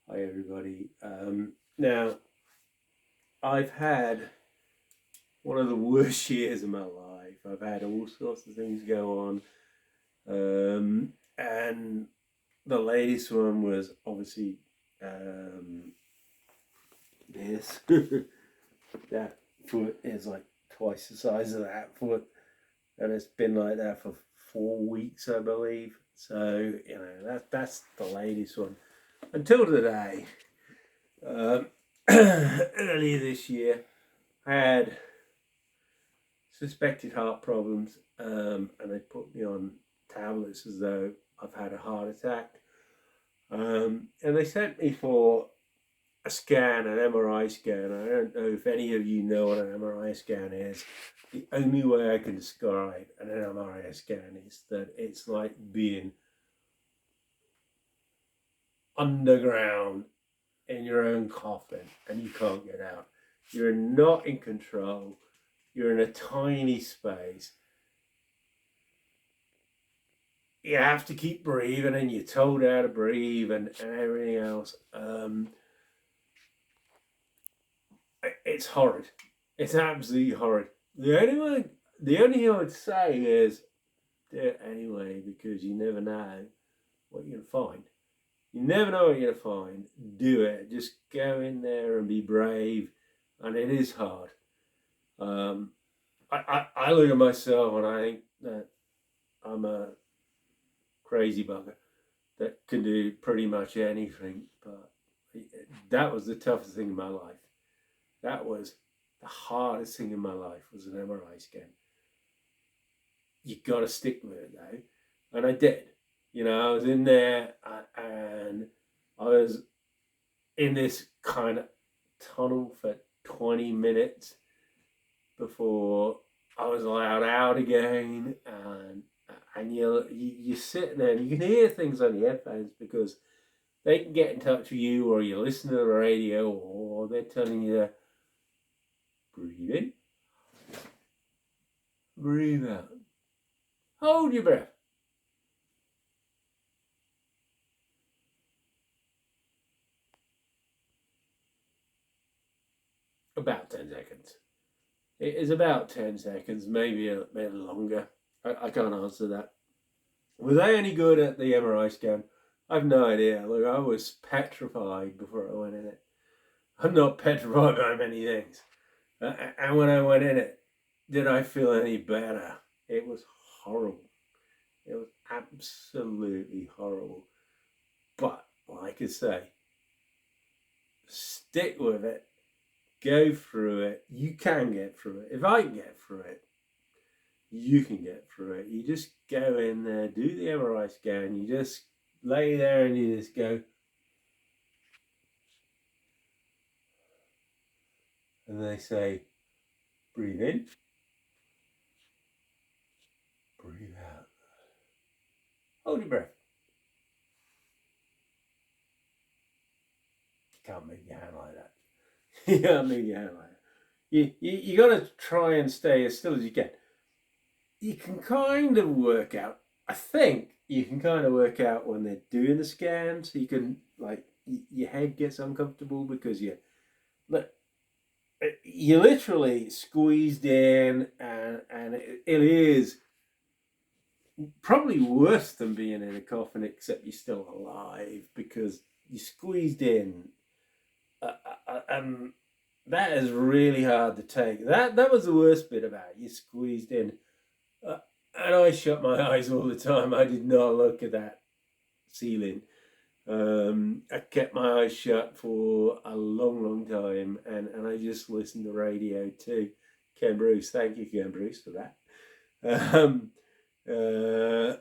Hi everybody. Now I've had one of the worst years of my life. I've had all sorts of things go on, and the latest one was obviously this. That foot is like twice the size of that foot, and it's been like that for 4 weeks, I believe. So that's the latest one until today. Um, Earlier this year, I had suspected heart problems, and they put me on tablets as though I've had a heart attack. And they sent me for a scan, an MRI scan. I don't know if any of you know what an MRI scan is. The only way I can describe an MRI scan is that it's like being underground in your own coffin and you can't get out. You're not in control. You're in a tiny space. You have to keep breathing and you're told how to breathe and everything else. It's horrid. It's absolutely horrid. The only thing I would say is do it anyway because you never know what you're going to find. You never know what you're going to find. Do it. Just go in there and be brave. And it is hard. Um, I look at myself and I think that I'm a crazy bugger that can do pretty much anything. But that was the toughest thing in my life. That was the hardest thing in my life was an MRI scan. You got to stick with it though, and I did. I was in there and I was in this kind of tunnel for 20 minutes before I was allowed out again, and you're sitting there and you can hear things on the headphones because they can get in touch with you or you listen to the radio or they're telling you to breathe in, breathe out, hold your breath. About 10 seconds. It is about 10 seconds, maybe a bit longer. I can't answer that. Was I any good at the MRI scan? I've no idea. Look, I was petrified before I went in it. I'm not petrified by many things. And when I went in it, did I feel any better? It was horrible. It was absolutely horrible. But, like I say, stick with it, go through it. You can get through it. If I can get through it, you can get through it. You just go in there, do the MRI scan, you just lay there and you just go. And they say, breathe in, breathe out. Hold your breath. You can't move your hand like that. You can't move your hand like that. You got to try and stay as still as you can. You can kind of work out, I think you can kind of work out when they're doing the scan, so you can, like, your head gets uncomfortable because you're literally squeezed in, and it is probably worse than being in a coffin, except you're still alive because you're squeezed in. And that is really hard to take. That was the worst bit about it. You squeezed in. And I shut my eyes all the time. I did not look at that ceiling. I kept my eyes shut for a long, long time, and I just listened to radio too. Ken Bruce, thank you, Ken Bruce, for that. Um, the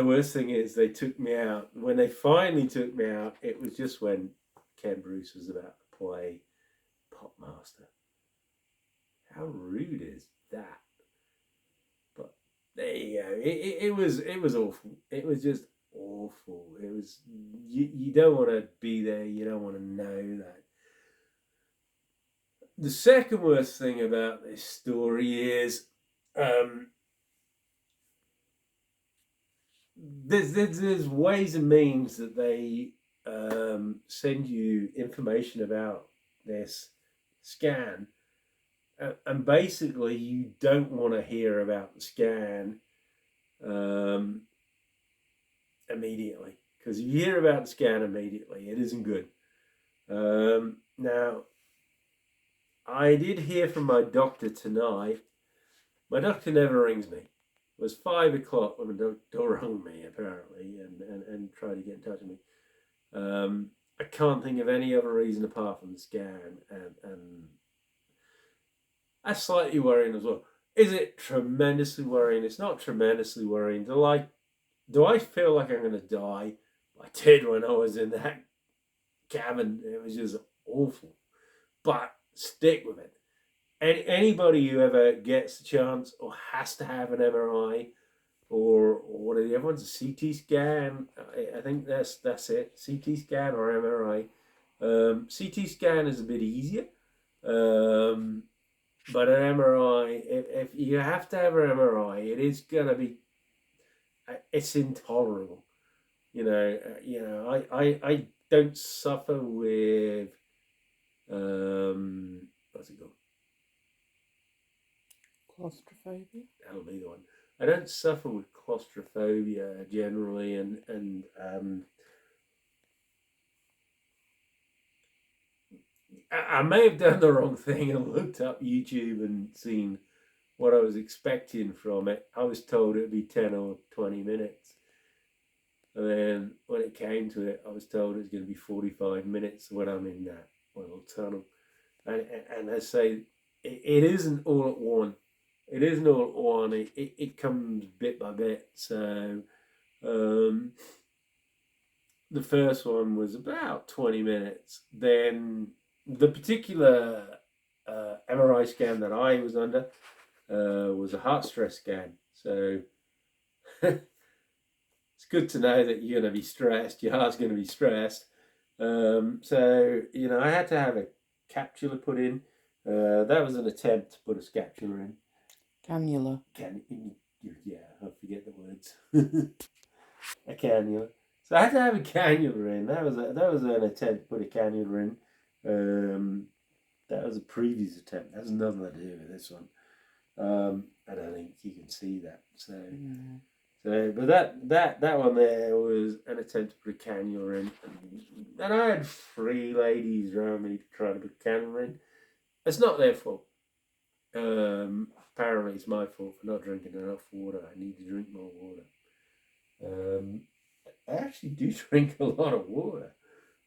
worst thing is they took me out. When they finally took me out, it was just when Ken Bruce was about to play Popmaster. How rude is that? But there you go. It was awful. It was just awful. It was you don't want to be there. You don't want to know that. The second worst thing about this story is um, there's ways and means that they send you information about this scan, and basically you don't want to hear about the scan immediately, because if you hear about the scan immediately, it isn't good. Now, I did hear from my doctor tonight. My doctor never rings me. It was 5 o'clock when the doctor rang me, apparently, and tried to get in touch with me. I can't think of any other reason apart from the scan, and that's slightly worrying as well. Is it tremendously worrying? It's not tremendously worrying. Do I feel like I'm going to die? I did when I was in that cabin. It was just awful. But stick with it. Anybody who ever gets the chance or has to have an MRI or what are the other ones? A CT scan. I think that's it. CT scan or MRI. CT scan is a bit easier. But an MRI, if you have to have an MRI, it is gonna be. It's intolerable. I don't suffer with what's it called? Claustrophobia. That'll be the one. I don't suffer with claustrophobia generally, and I may have done the wrong thing and looked up YouTube and seen what I was expecting from it. I was told it'd be 10 or 20 minutes. And then when it came to it, I was told it was going to be 45 minutes when I'm in that little tunnel. And I say, it isn't all at one. It isn't all at one. It comes bit by bit. So the first one was about 20 minutes. Then the particular MRI scan that I was under was a heart stress scan. So it's good to know that you're going to be stressed. Your heart's going to be stressed. So, I had to have a capsule put in. That was an attempt to put a scapula in. Cannula. Yeah, I forget the words. A cannula. So I had to have a cannula in. That was an attempt to put a cannula in. That was a previous attempt. That has nothing to do with this one. I don't think you can see that. But that one there was an attempt to put a cannula in, and I had 3 ladies around me trying to put a cannula in. It's not their fault. Apparently, it's my fault for not drinking enough water. I need to drink more water. I actually do drink a lot of water.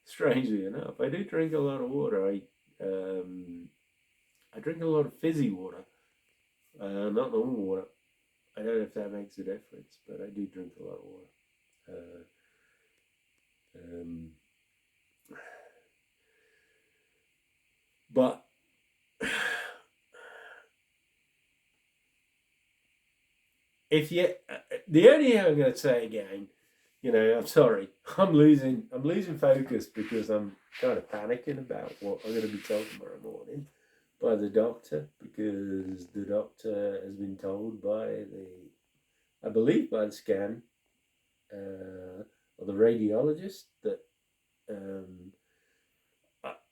Strangely enough, I do drink a lot of water. I drink a lot of fizzy water, not normal water. I don't know if that makes a difference, but I do drink a lot of water. But if you, the only thing I'm going to say again, I'm sorry, I'm losing focus because I'm kind of panicking about what I'm going to be told tomorrow morning by the doctor, because the doctor has been told by the scan, or the radiologist, that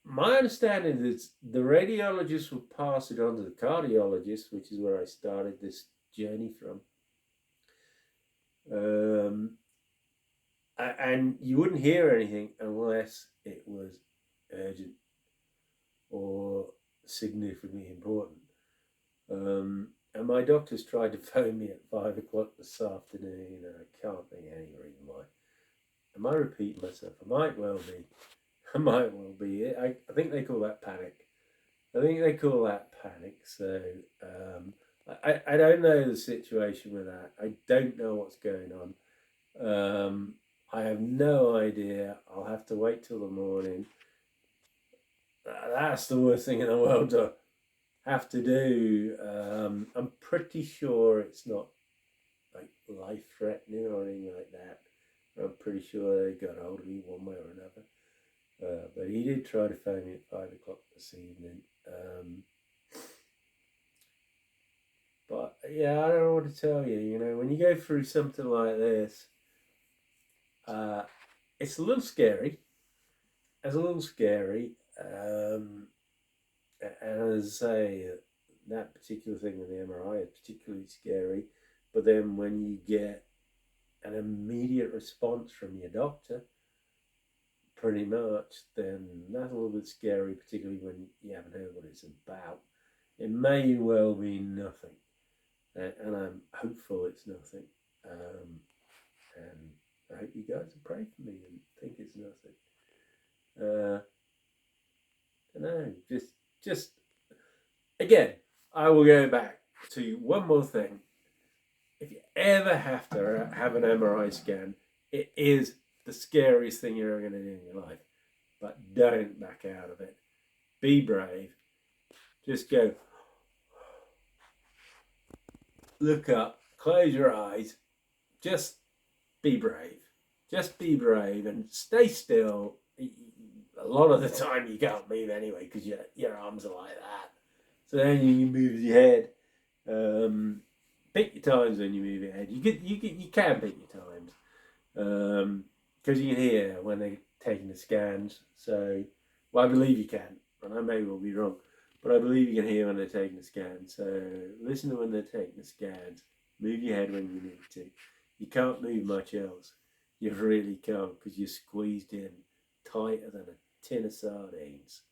my understanding is the radiologist will pass it on to the cardiologist, which is where I started this journey from. And you wouldn't hear anything unless it was urgent or significantly important. And my doctor's tried to phone me at 5 o'clock this afternoon, and I can't think of any reason why. Am I repeating myself? I might well be. I think they call that panic. So I don't know the situation with that. I don't know what's going on. I have no idea. I'll have to wait till the morning. That's the worst thing in the world to have to do. I'm pretty sure it's not like life-threatening or anything like that. I'm pretty sure they got hold of me one way or another. But he did try to phone me at 5 o'clock this evening. But yeah, I don't know what to tell you. When you go through something like this, it's a little scary. it's a little scary. And as I say, that particular thing with the MRI is particularly scary. But then when you get an immediate response from your doctor, pretty much, then that's a little bit scary, particularly when you haven't heard what it's about. It may well be nothing, and I'm hopeful it's nothing. And I hope you guys will pray for me and think it's nothing. No, just again, I will go back to one more thing. If you ever have to have an MRI scan, it is the scariest thing you're ever going to do in your life. But don't back out of it. Be brave. Just go, look up, close your eyes, just be brave. Just be brave and stay still. A lot of the time you can't move anyway because your arms are like that. So then you move your head. Pick your times when you move your head. You can pick your times because you can hear when they're taking the scans. So, well, I believe you can, and I may well be wrong, but I believe you can hear when they're taking the scans. So listen to when they're taking the scans. Move your head when you need to. You can't move much else. You really can't because you're squeezed in tighter than a tin of sardines.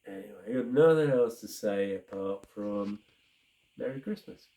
Anyway, I've got nothing else to say apart from Merry Christmas.